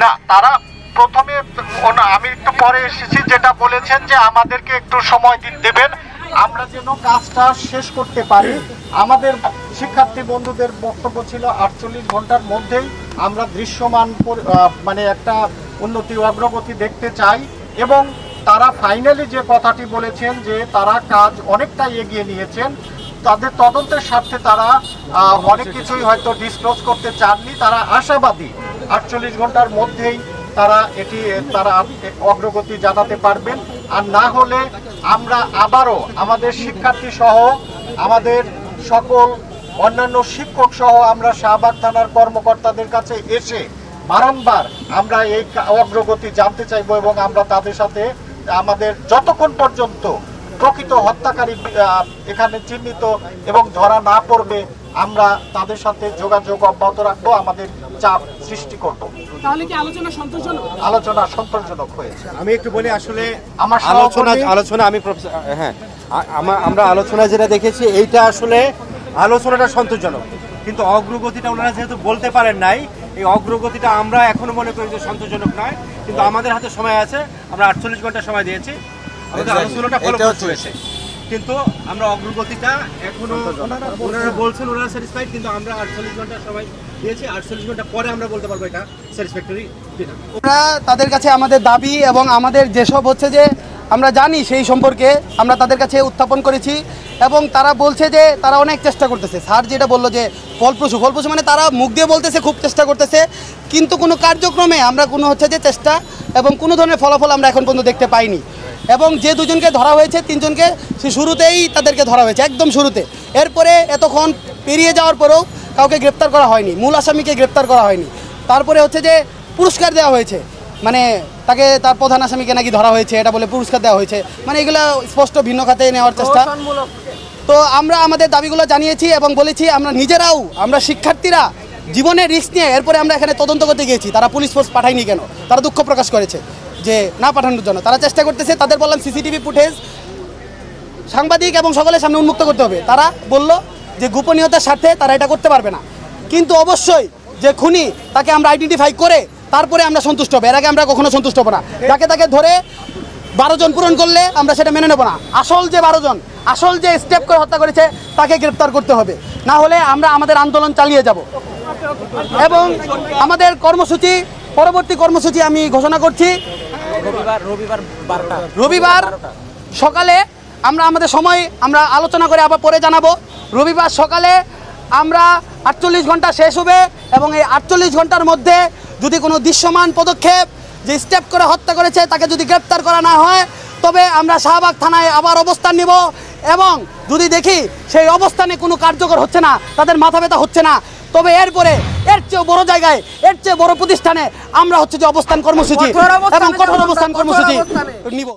না, তারা প্রথমে আমি একটু পরে এসেছি, যেটা বলেছেন যে আমাদেরকে একটু সময় দেবেন আমরা যেন কাজটা শেষ করতে পারি। আমাদের শিক্ষার্থী বন্ধুদের বক্তব্য ছিল 48 ঘন্টার মধ্যেই আমরা দৃশ্যমান মানে একটা উন্নতি অগ্রগতি দেখতে চাই, এবং তারা ফাইনালি যে কথাটি বলেছেন যে তারা কাজ অনেকটাই এগিয়ে নিয়েছেন। তাদের তদন্তের স্বার্থে তারা অনেক কিছুই হয়তো ডিসক্লোজ করতে চাননি। তারা আশাবাদী 48 ঘন্টার মধ্যেই তারা অগ্রগতি জানাতে পারবেন। আর না হলে আমরা আবারও আমাদের শিক্ষার্থী সহ আমাদের সকল অন্যান্য শিক্ষক সহ আমরা শাহবাগ থানার কর্মকর্তাদের কাছে এসে বারংবার আমরা এই অগ্রগতি জানতে চাইব, এবং আমরা তাদের সাথে আমাদের যতক্ষণ পর্যন্ত প্রকৃত হত্যাকারী এখানে চিহ্নিত এবং ধরা না পড়বে আমরা তাদের সাথে যোগাযোগ অব্যাহত রাখবো, আমাদের চাপ সৃষ্টি করব। তাহলে কি আলোচনা সন্তোষজনক? আলোচনা সন্তোষজনক হয়েছে। আমি একটু বলি, আসলে আমার আলোচনা আমি আমরা আলোচনা যেটা দেখেছি এইটা আসলে আলোচনাটা সন্তোষজনক, কিন্তু অগ্রগতিটা ওনারা যেহেতু বলতে পারেন নাই, এই অগ্রগতিটা আমরা এখনো মনে করি যে সন্তোষজনক নয়। কিন্তু আমাদের হাতে সময় আছে, আমরা 48 ঘন্টা সময় দিয়েছি, আমাদের আলোচনাটা ফলপ্রসূ হয়েছে, কিন্তু আমরা অগ্রগতিটা এখনো ওনারা বলছেন ওনারা স্যাটিসফাইড, কিন্তু আমরা 48 ঘন্টা সময় দিয়েছি। 48 ঘন্টা পরে আমরা বলতে পারবো এটা স্যাটিসফ্যাক্টরি কিনা। আমরা তাদের কাছে আমাদের দাবি এবং আমাদের যেসব হচ্ছে যে আমরা জানি সেই সম্পর্কে আমরা তাদের কাছে উত্থাপন করেছি, এবং তারা বলছে যে তারা অনেক চেষ্টা করতেছে। স্যার যেটা বললো যে ফলপ্রসূ মানে তারা মুখ দিয়ে বলতেছে খুব চেষ্টা করতেছে, কিন্তু কোনো কার্যক্রমে আমরা কোনো হচ্ছে যে চেষ্টা এবং কোনো ধরনের ফলাফল আমরা এখন পর্যন্ত দেখতে পাইনি। এবং যে দুজনকে ধরা হয়েছে, 3 জনকে সে শুরুতেই তাদেরকে ধরা হয়েছে, একদম শুরুতে। এরপরে এতক্ষণ পেরিয়ে যাওয়ার পরেও কাউকে গ্রেপ্তার করা হয়নি, মূল আসামিকে গ্রেপ্তার করা হয়নি। তারপরে হচ্ছে যে পুরস্কার দেওয়া হয়েছে, মানে তাকে তার প্রধান আসামিকে নাকি ধরা হয়েছে, এটা বলে পুরস্কার দেওয়া হয়েছে, মানে এগুলো স্পষ্ট ভিন্ন খাতে নেওয়ার চেষ্টা। তো আমরা আমাদের দাবিগুলো জানিয়েছি এবং বলেছি আমরা নিজেরাও, আমরা শিক্ষার্থীরা জীবনের রিস্ক নিয়ে এরপরে আমরা এখানে তদন্ত করতে গিয়েছি। তারা পুলিশ ফোর্স পাঠায়নি কেন, তারা দুঃখ প্রকাশ করেছে যে না পাঠানোর জন্য। তারা চেষ্টা করতেছে, তাদের বললাম সিসিটিভি ফুটেজ সাংবাদিক এবং সকলের সামনে উন্মুক্ত করতে হবে। তারা বলল যে গোপনীয়তার স্বার্থে তারা এটা করতে পারবে না, কিন্তু অবশ্যই যে খুনি তাকে আমরা আইডেন্টিফাই করে তারপরে আমরা সন্তুষ্ট হবো। এর আগে আমরা কখনো সন্তুষ্ট হবো না। যাকে তাকে ধরে 12 জন পূরণ করলে আমরা সেটা মেনে নেব না। আসল যে 12 জন, আসল যে স্টেপ করে হত্যা করেছে তাকে গ্রেপ্তার করতে হবে, না হলে আমরা আমাদের আন্দোলন চালিয়ে যাব। এবং আমাদের কর্মসূচি, পরবর্তী কর্মসূচি আমি ঘোষণা করছি রবিবার সকালে। আমরা আমাদের সময় আমরা আলোচনা করে আবার পরে জানাবো। রবিবার সকালে আমরা 48 ঘন্টা শেষ হবে, এবং এই 48 ঘন্টার মধ্যে যদি কোনো দৃশ্যমান পদক্ষেপ, যে স্টেপ করে হত্যা করেছে তাকে যদি গ্রেপ্তার করা না হয়, তবে আমরা শাহবাগ থানায় আবার অবস্থান নিব। এবং যদি দেখি সেই অবস্থানে কোনো কার্যকর হচ্ছে না, তাদের মাথা ব্যথা হচ্ছে না, তবে এরপরে এর চেয়ে বড় জায়গায়, এর চেয়ে বড় প্রতিষ্ঠানে আমরা হচ্ছে যে অবস্থান কর্মসূচি এবং কঠোর অবস্থান কর্মসূচি নিব।